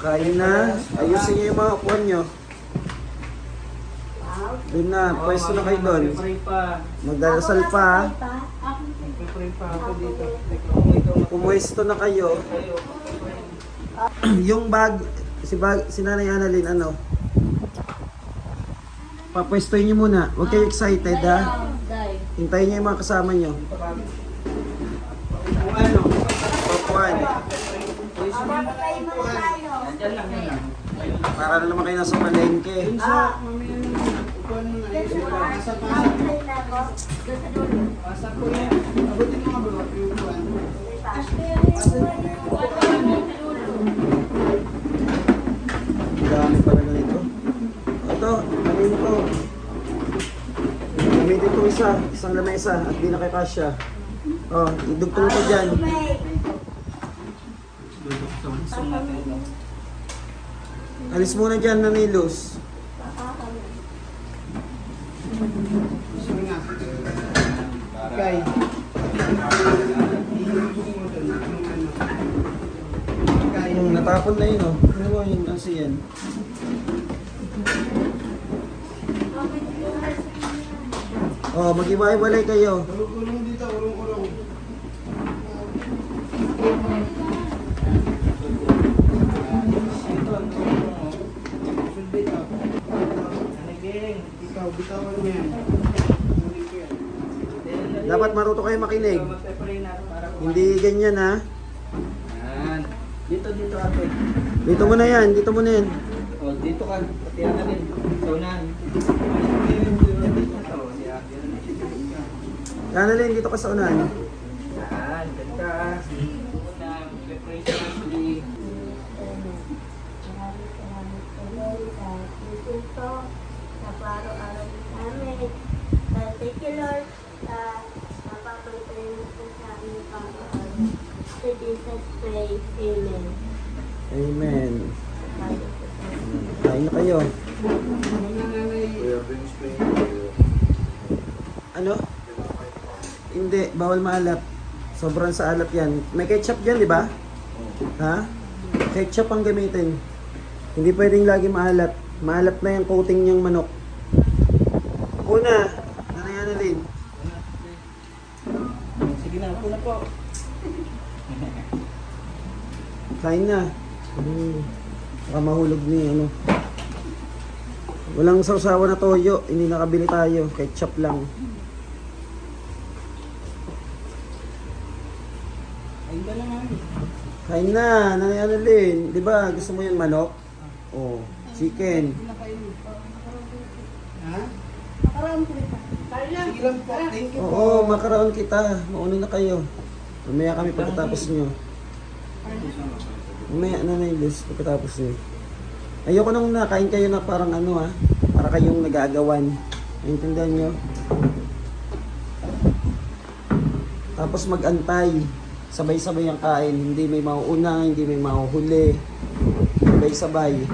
Kain na. Ayusin niyo yung mga upuan niyo. Doon na, pwesto na kayo doon. Magdarasal pa. Pumwesto na kayo. Yung bag, si Nanay Annalyn, ano? Papwestohin niyo muna. Huwag kayo excited, ha? Hintayin niyo yung mga kasama niyo. Papuan. Para na naman kayo nasa palengke. Dami pala ganito. Ito, kanino to? Gamitin ito isang lamesa at di na kay Kasya. Oh, idugtong ito dyan. Alis muna dyan, Nanilus. Kay. Natapon na yun, oh. Ano ba yun? Kasi yan. Oh, mag-iwalay kayo. Ulong dito, ulong. Ikaw, bitawan mo yan. Dapat maruto kayo makinig. Hindi ganyan, ha? Yan. Dito ate. Dito mo na yan, dito mo na yan. O, dito ka. Pati na din. So na. Annalyn, dito ka sa unahan. Yan. Ganda. Una, preparation actually. Araw-araw namin. Particular sa napapagpayin po sa aming Panginoon. To Jesus pray. Amen. Amen. Kain na kayo. Ano? Hindi, bawal maalat. Sobrang sa alat yan. May ketchup dyan, di ba? Ha? Ketchup ang gamitin. Hindi pwedeng lagi maalat. Maalat na yung coating niyang manok. Una, Nanay Annalyn. Sige na, una po. Kain na. Baka mahulog ni ano. Walang sausawa na toyo. Hindi nakabili tayo. Ketchup lang. Ayun ka lang nga. Kain na, Nanay Annalyn. Di ba gusto mo yung manok? Oh, chicken. Ha? Carla, Sige lang po. Thank you po. Oo, makaraon kita. Mauna na kayo. Mamaya kami pagkatapos nyo. Mamaya Nanay Liz pagkatapos nyo. Ayoko nung nakain kayo na parang ano ha. Para kayong nag-aagawan. Naintindihan nyo? Tapos mag-antay. Sabay-sabay ang kain. Hindi may mauuna, hindi may mauhuli. Sabay-sabay.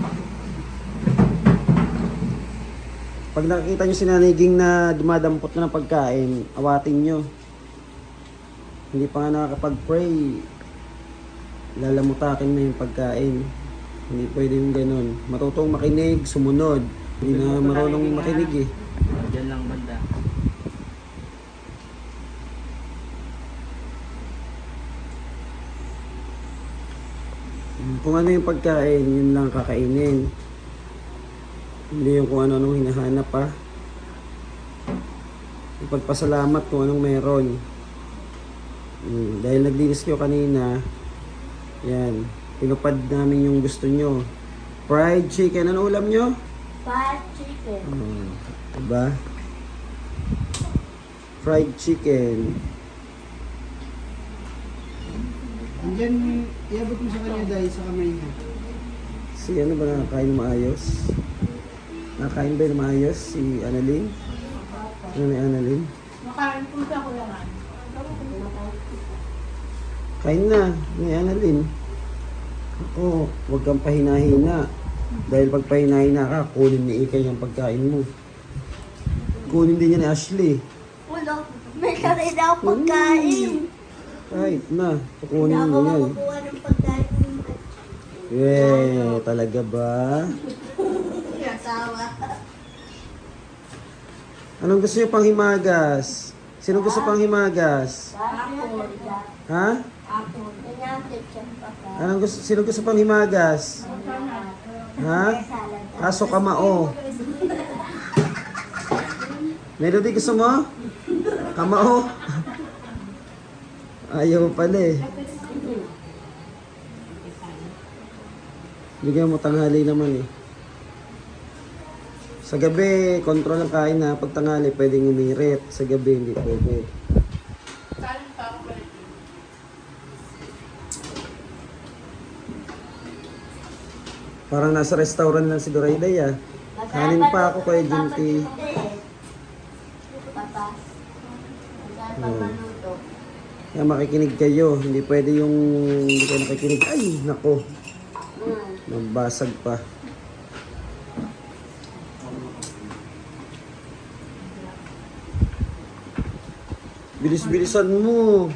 Pag nakikita nyo si Nanay Ging na dumadampot na ng pagkain, awatin nyo. Hindi pa nga nakakapag-pray. Lalamutakin na yung pagkain. Hindi pwede yung ganun. Matutong makinig, sumunod. Hindi na marunong makinig eh. Diyan lang banda. Kung ano yung pagkain, yun lang kakainin. Hindi yung kung ano-anong hinahanap pa. Ipagpasalamat kung anong meron. Dahil naglinis kayo kanina, yan, pinupad namin yung gusto nyo. Fried chicken, ano ulam nyo? fried chicken. Diba? Fried chicken. Andyan, iabot mo sa kanya dahil sa kamay niya. Si ano ba nakakain maayos? Nakakain ba yung maayos? Si Annalyn? Ano ni Annalyn? Makain po siya ko lang. Kain na ni Annalyn. Oo, huwag kang pahina-hina. Dahil pag pahina-hina ka, kunin ni Ikay yung pagkain mo. Kunin din niya ni Ashley. Wala, may karina ako pagkain. Kahit na, Hindi kukunin ako mo yan. makukuha ng pagkain. Talaga ba? Asawa. Anong gusto niyo pang himagas? Sino gusto pang himagas? Apple. Ha? Apple. Kanya ketchup pa ka. Sino gusto pang himagas? Ha? Salad. Kaso kamao. Melody, gusto mo? Kamao? Ayaw pala eh. Bigyan mo tanghali naman eh. Sa gabi, control ang kain na. Pag tanghali, pwedeng umirit. Sa gabi, hindi pwede. Parang nasa restaurant lang si Dorayday ah. Kanin pa ako kay Junti. Papa. Magpapaluto. Kaya makikinig kayo. Hindi pwede yung hindi kayo nakikinig. Ay, nako. Mabasag pa. Bilis-bilisan mo.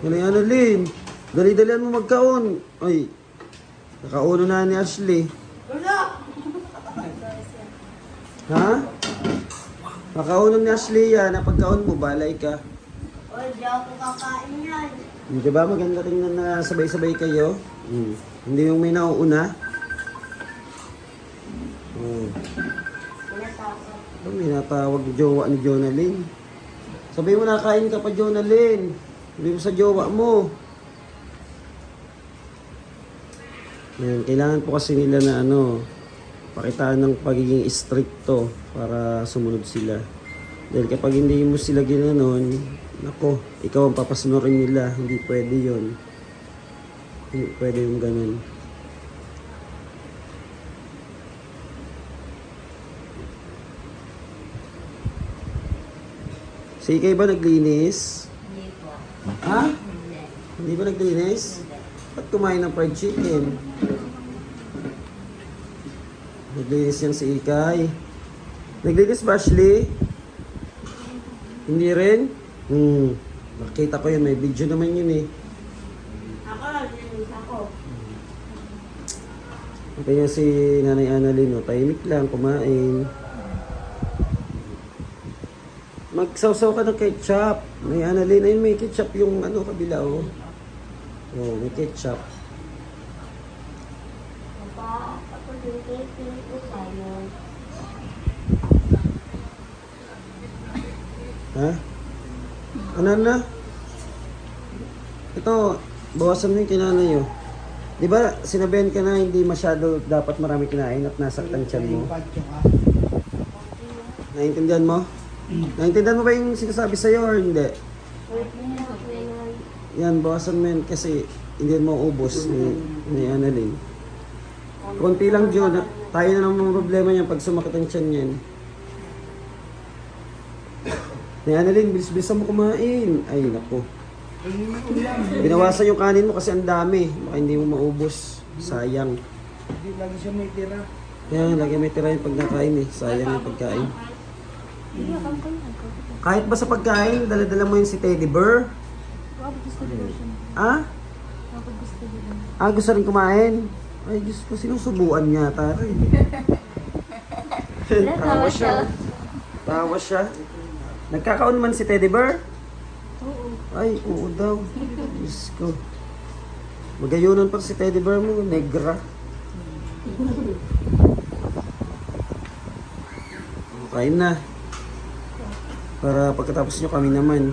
Yan na, Lynn. Dali-dalian mo magkaon. Ay, nakauno na ni Ashley. Ha? Nakauno ni Ashley yan. Napagkaon mo, balay ka. Oy, di ako kakain yan. Di ba maganda tingnan na sabay-sabay kayo? Hindi yung may nauuna. Pinatapos. May natawag jowa ni Jonalyn. Sabi mo na kain ka pa, Jonalyn. Sabi mo sa jowa mo. Yan, kailangan po kasi nila na pakitaan ng pagiging stricto para sumunod sila. Dahil kapag hindi mo sila ginanon, nako, ikaw ang papasunurin nila. Hindi pwede yon. Hindi pwede yung ganun. Si Ikay ba naglinis? Hindi po. Ha? Hindi. Hindi ba naglinis? Ba't kumain ng fried chicken? Naglinis yan si Ikay. Naglinis ba, Ashley? Hindi rin? Nakita ko yun. May video naman yun eh. Ako, linis ako. Ito yung si Nanay Annalyn. Tahimik lang, kumain. Magsawsaw ka ng ketchup. Nanay Annalyn, ayun may ketchup yung kabila oh. Oh, may ketchup. Papa, ako yung taping ko tayo. Ha? Ano na? Ito, bawasan mo yung kinanay oh. Di ba sinabihan ka na hindi masyado dapat marami kinain at nasaktan tiyan mo? Naiintindihan mo? Naiintindihan mo ba yung sinasabi sa'yo or hindi? Wait na ako yan. Yan, bawasan mo yan kasi hindi mo ubos ni Annalyn. Konti lang Jun, tayo na naman problema niyan pag sumakit ang tiyan niyan. Ni Annalyn, bilis-bilisan mo kumain. Ay, naku. Binawasan yung kanin mo kasi ang dami. Baka hindi mo maubos. Sayang. Hindi lagi siya may tira. Yan, lagi may tira yung pagkakain eh. Sayang yung pagkain. Kahit ba sa pagkain, dala-dala mo yung si Teddy Bear? Ah? Gusto rin kumain? Ay, Diyos ko, sinusubuan niya, taray. Tawa siya. Tawa siya. Nagkakaon man si Teddy Bear? Oo. Ay, oo daw. Diyos ko. Magayunan pa si Teddy Bear mo, negra. Kain na. Para pagkatapos nyo kami naman.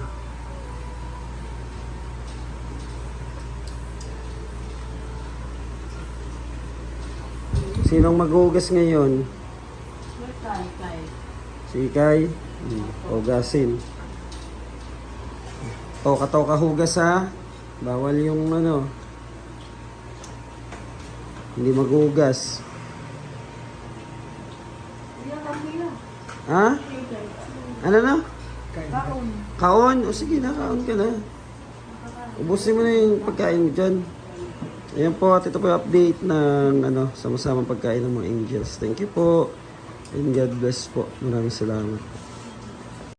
Sinong maghugas ngayon? Si Ikay. Hugasin. Toka-toka hugas ha. Bawal yung hindi maghugas. Ha? Ano na? Kaon? O sige na, kaon ka na. Ubusin mo na yung pagkain mo dyan. Ayan po, at ito po yung update ng sama-samang pagkain ng mga angels. Thank you po. And God bless po. Maraming salamat.